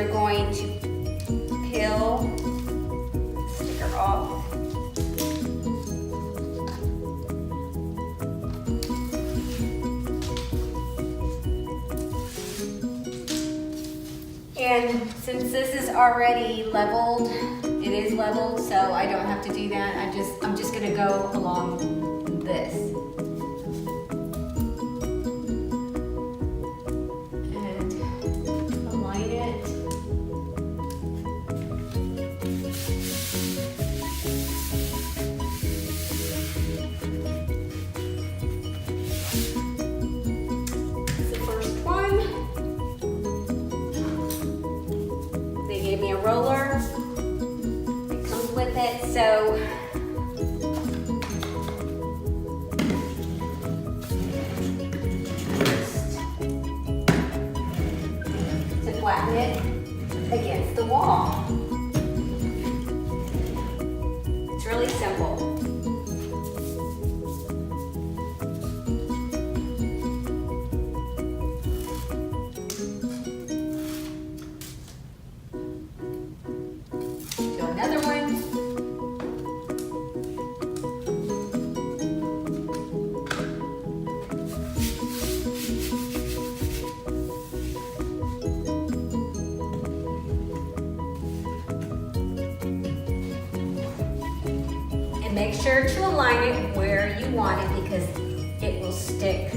you're going to peel the sticker off. And since this is already leveled, it is leveled, so I don't have to do that. I'm just gonna go along this. And align it. It's the first one. They gave me a roller. It comes with it, so just to flatten it against the wall. It's really simple. Do another one. And make sure to align it where you want it because it will stick